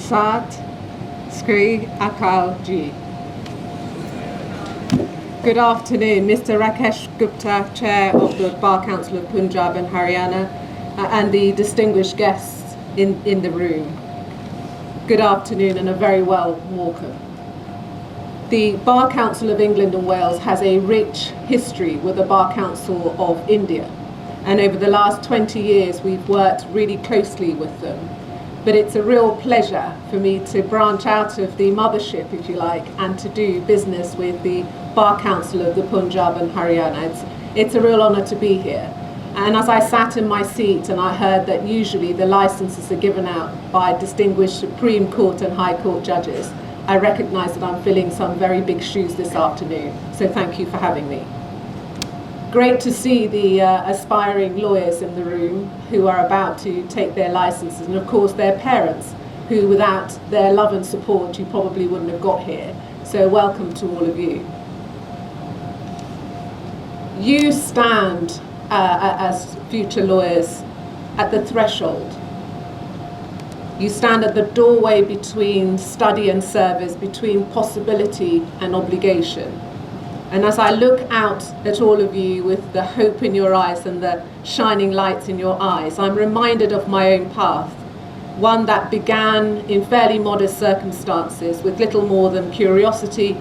Sat Sri Akal Ji. Good afternoon, Mr. Rakesh Gupta, Chair of the Bar Council of Punjab and Haryana, and the distinguished guests in the room. Good afternoon and a very well welcome. The Bar Council of England and Wales has a rich history with the Bar Council of India, and over the last 20 years we've worked really closely with them. But it's a real pleasure for me to branch out of the mothership, if you like, and to do business with the Bar Council of the Punjab and Haryana. It's a real honour to be here. And as I sat in my seat and I heard that usually the licences are given out by distinguished Supreme Court and High Court judges, I recognise that I'm filling some very big shoes this afternoon. So thank you for having me. Great to see the aspiring lawyers in the room who are about to take their licenses, and of course their parents, who without their love and support you probably wouldn't have got here. So welcome to all of you. You stand as future lawyers at the threshold. You stand at the doorway between study and service, between possibility and obligation. And as I look out at all of you with the hope in your eyes and the shining lights in your eyes, I'm reminded of my own path, one that began in fairly modest circumstances with little more than curiosity,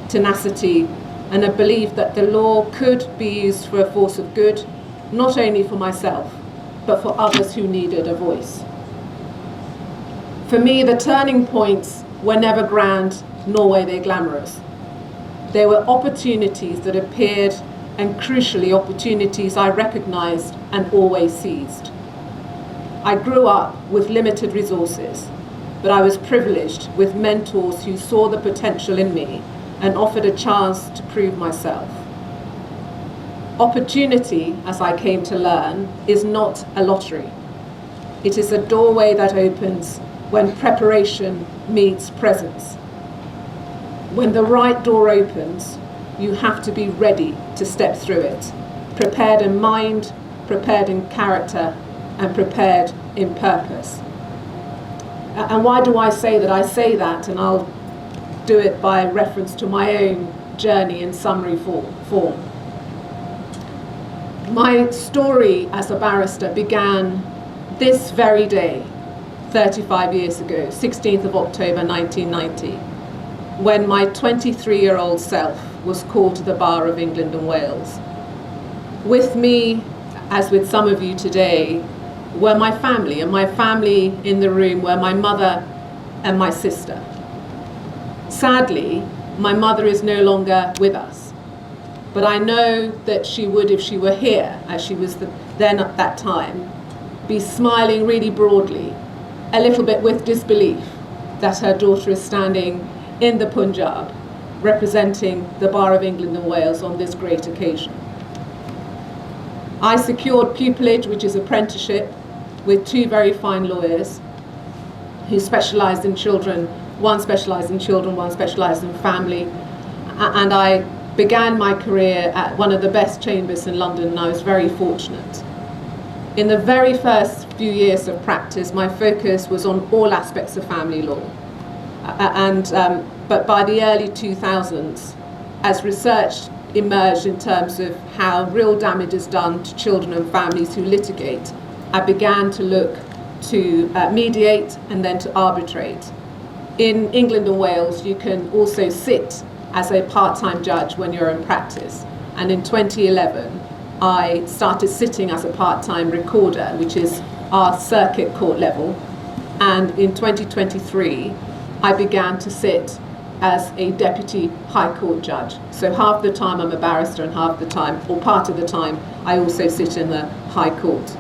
tenacity, and a belief that the law could be used for a force of good, not only for myself, but for others who needed a voice. For me, the turning points were never grand, nor were they glamorous. There were opportunities that appeared, and crucially opportunities I recognised and always seized. I grew up with limited resources, but I was privileged with mentors who saw the potential in me and offered a chance to prove myself. Opportunity, as I came to learn, is not a lottery. It is a doorway that opens when preparation meets presence. When the right door opens, you have to be ready to step through it, prepared in mind, prepared in character, and prepared in purpose. And why do I say that? I say that, and I'll do it by reference to my own journey in summary form. My story as a barrister began this very day, 35 years ago, 16th of October 1990. When my 23-year-old self was called to the Bar of England and Wales. With me, as with some of you today, were my family, and my family in the room were my mother and my sister. Sadly, my mother is no longer with us, but I know that she would, if she were here, as she was then at that time, be smiling really broadly, a little bit with disbelief that her daughter is standing in the Punjab, representing the Bar of England and Wales on this great occasion. I secured pupillage, which is apprenticeship, with two very fine lawyers who specialised in children, one specialised in children, one specialised in family, and I began my career at one of the best chambers in London, and I was very fortunate. In the very first few years of practice, my focus was on all aspects of family law. But by the early 2000s, as research emerged in terms of how real damage is done to children and families who litigate, I began to look to mediate and then to arbitrate. In England and Wales, you can also sit as a part-time judge when you're in practice. And in 2011, I started sitting as a part-time recorder, which is our circuit court level. And in 2023, I began to sit as a deputy high court judge. So half the time I'm a barrister and half the time, or part of the time, I also sit in the high court.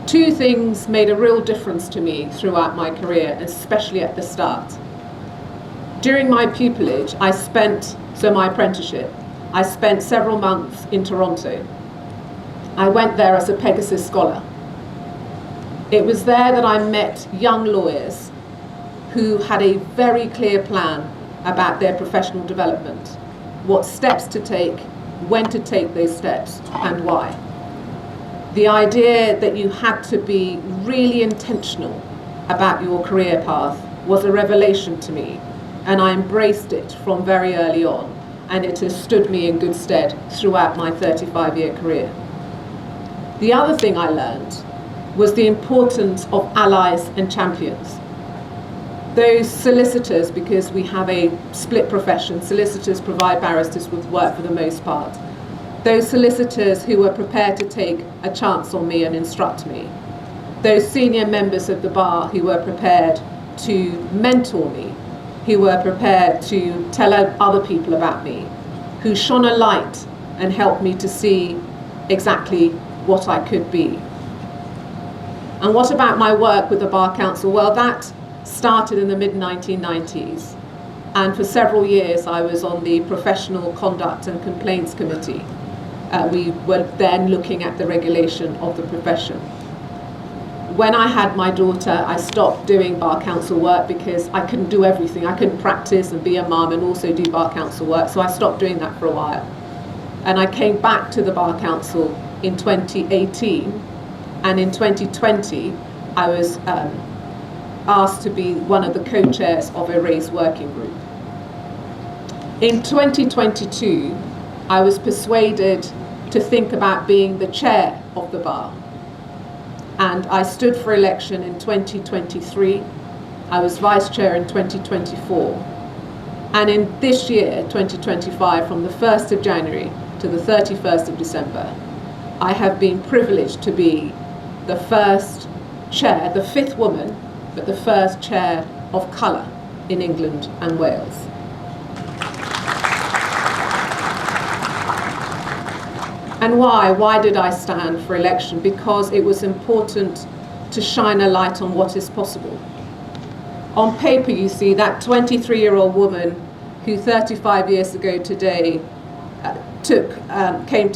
Two things made a real difference to me throughout my career, especially at the start. During my pupillage, my apprenticeship, I spent several months in Toronto. I went there as a Pegasus scholar. It was there that I met young lawyers who had a very clear plan about their professional development, what steps to take, when to take those steps, and why. The idea that you had to be really intentional about your career path was a revelation to me, and I embraced it from very early on, and it has stood me in good stead throughout my 35-year career. The other thing I learned was the importance of allies and champions. Those solicitors, because we have a split profession, solicitors provide barristers with work for the most part. Those solicitors who were prepared to take a chance on me and instruct me. Those senior members of the bar who were prepared to mentor me, who were prepared to tell other people about me, who shone a light and helped me to see exactly what I could be. And what about my work with the Bar Council? Well, that started in the mid-1990s, and for several years I was on the Professional Conduct and Complaints Committee. We were then looking at the regulation of the profession. When I had my daughter, I stopped doing Bar Council work because I couldn't do everything. I couldn't practice and be a mum and also do Bar Council work, so I stopped doing that for a while. And I came back to the Bar Council in 2018, and in 2020 I was asked to be one of the co-chairs of a race working group. In 2022, I was persuaded to think about being the chair of the bar. And I stood for election in 2023. I was vice chair in 2024. And in this year, 2025, from the 1st of January to the 31st of December, I have been privileged to be the first chair, the 5th woman, but the first chair of colour in England and Wales. And why? Why did I stand for election? Because it was important to shine a light on what is possible. On paper, you see, that 23-year-old woman who 35 years ago today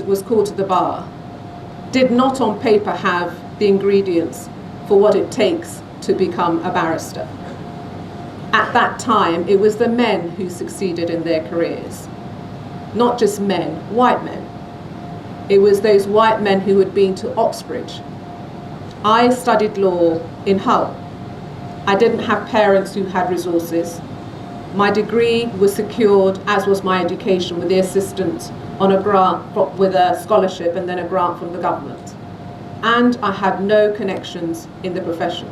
was called to the bar, did not on paper have the ingredients for what it takes to become a barrister. At that time, it was the men who succeeded in their careers. Not just men, white men. It was those white men who had been to Oxbridge. I studied law in Hull. I didn't have parents who had resources. My degree was secured, as was my education, with the assistance on a grant, with a scholarship and then a grant from the government. And I had no connections in the profession.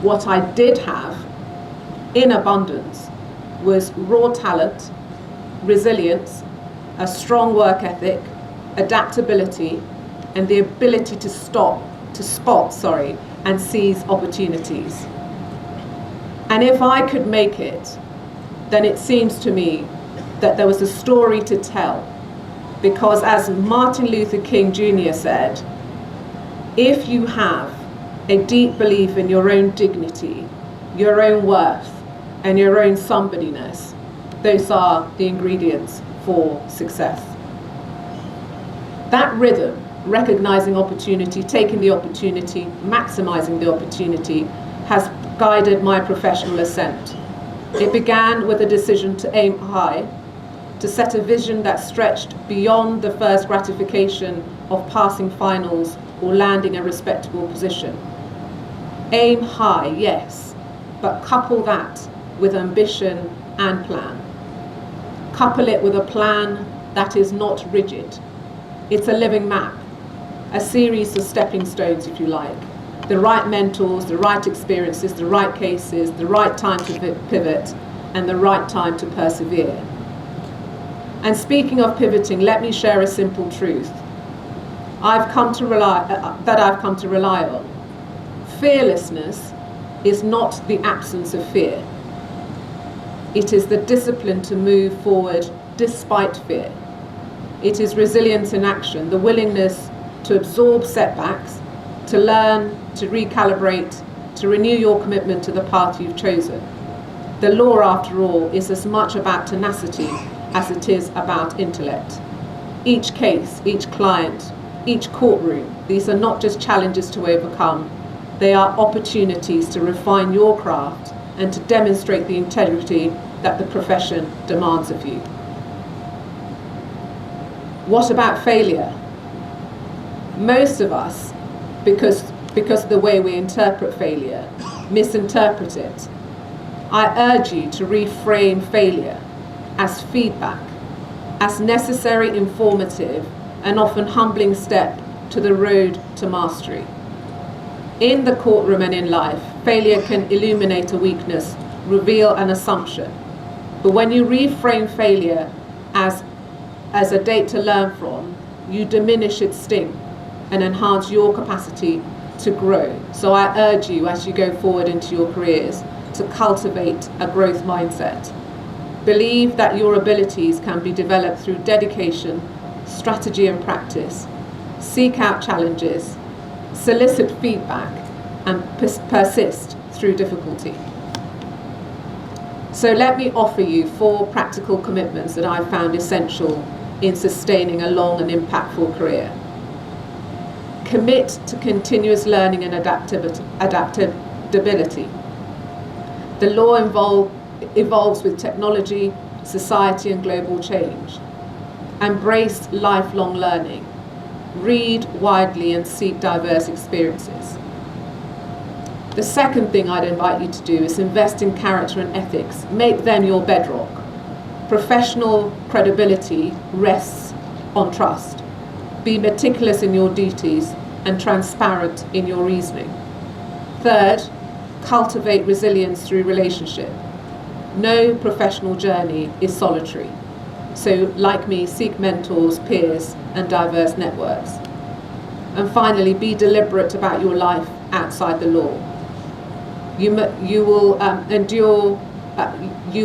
What I did have in abundance was raw talent, resilience, a strong work ethic, adaptability, and the ability to spot and seize opportunities. And if I could make it, then it seems to me that there was a story to tell. Because as Martin Luther King Jr. said, if you have a deep belief in your own dignity, your own worth, and your own somebodyness, those are the ingredients for success. That rhythm, recognizing opportunity, taking the opportunity, maximizing the opportunity, has guided my professional ascent. It began with a decision to aim high, to set a vision that stretched beyond the first gratification of passing finals or landing a respectable position. Aim high, yes, but couple that with ambition and plan. Couple it with a plan that is not rigid. It's a living map, a series of stepping stones, if you like. The right mentors, the right experiences, the right cases, the right time to pivot, and the right time to persevere. And speaking of pivoting, let me share a simple truth I've come to rely on. Fearlessness is not the absence of fear. It is the discipline to move forward despite fear. It is resilience in action, the willingness to absorb setbacks, to learn, to recalibrate, to renew your commitment to the path you've chosen. The law, after all, is as much about tenacity as it is about intellect. Each case, each client, each courtroom, these are not just challenges to overcome, they are opportunities to refine your craft and to demonstrate the integrity that the profession demands of you. What about failure? Most of us, because because of the way we interpret failure, misinterpret it. I urge you to reframe failure as feedback, as necessary, informative, and often humbling step to the road to mastery. In the courtroom and in life, failure can illuminate a weakness, reveal an assumption. But when you reframe failure as a date to learn from, you diminish its sting and enhance your capacity to grow. So I urge you, as you go forward into your careers, to cultivate a growth mindset. Believe that your abilities can be developed through dedication, strategy and practice. Seek out challenges, solicit feedback, and persist through difficulty. So let me offer you 4 practical commitments that I found essential in sustaining a long and impactful career. Commit to continuous learning and adaptability. The law evolves with technology, society and global change. Embrace lifelong learning. Read widely and seek diverse experiences. The second thing I'd invite you to do is invest in character and ethics. Make them your bedrock. Professional credibility rests on trust. Be meticulous in your duties and transparent in your reasoning. Third, cultivate resilience through relationship. No professional journey is solitary. So, like me, seek mentors, peers, and diverse networks. And finally, be deliberate about your life outside the law. You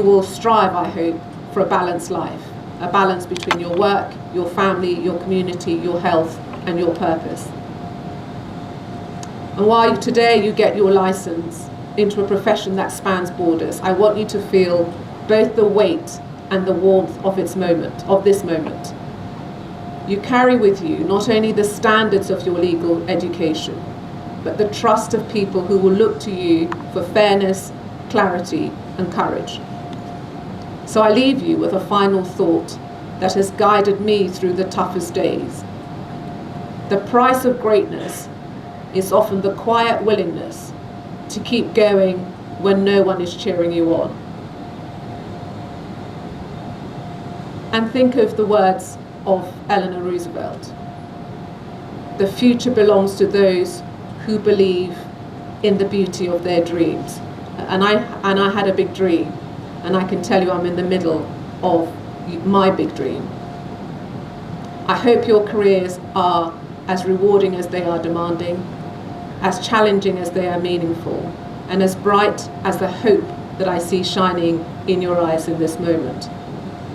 will strive, I hope, for a balanced life, a balance between your work, your family, your community, your health, and your purpose. And while today you get your license into a profession that spans borders, I want you to feel both the weight and the warmth of this moment. You carry with you not only the standards of your legal education, but the trust of people who will look to you for fairness, clarity, and courage. So I leave you with a final thought that has guided me through the toughest days. The price of greatness is often the quiet willingness to keep going when no one is cheering you on. And think of the words of Eleanor Roosevelt. The future belongs to those who believe in the beauty of their dreams. And I had a big dream, and I can tell you I'm in the middle of my big dream. I hope your careers are as rewarding as they are demanding, as challenging as they are meaningful, and as bright as the hope that I see shining in your eyes in this moment.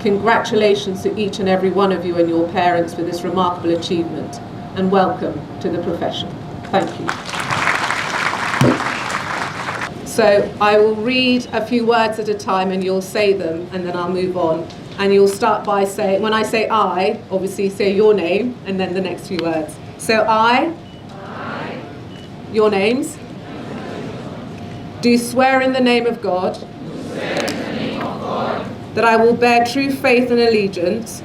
Congratulations to each and every one of you and your parents for this remarkable achievement, and welcome to the profession. Thank you. So I will read a few words at a time and you'll say them, and then I'll move on. And you'll start by saying, when I say I, obviously say your name and then the next few words. So I. Your names. Do swear in the name of God. That I will bear true faith and allegiance.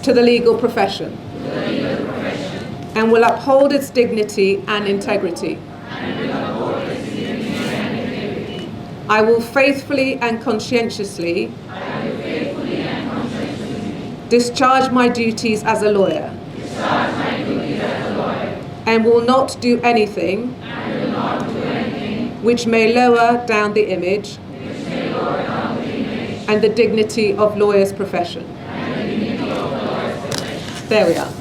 To the legal profession. And will uphold its dignity and integrity. I will faithfully and conscientiously discharge my duties as a lawyer. And will not do anything which may lower down the image and the dignity of lawyers' profession. There we are.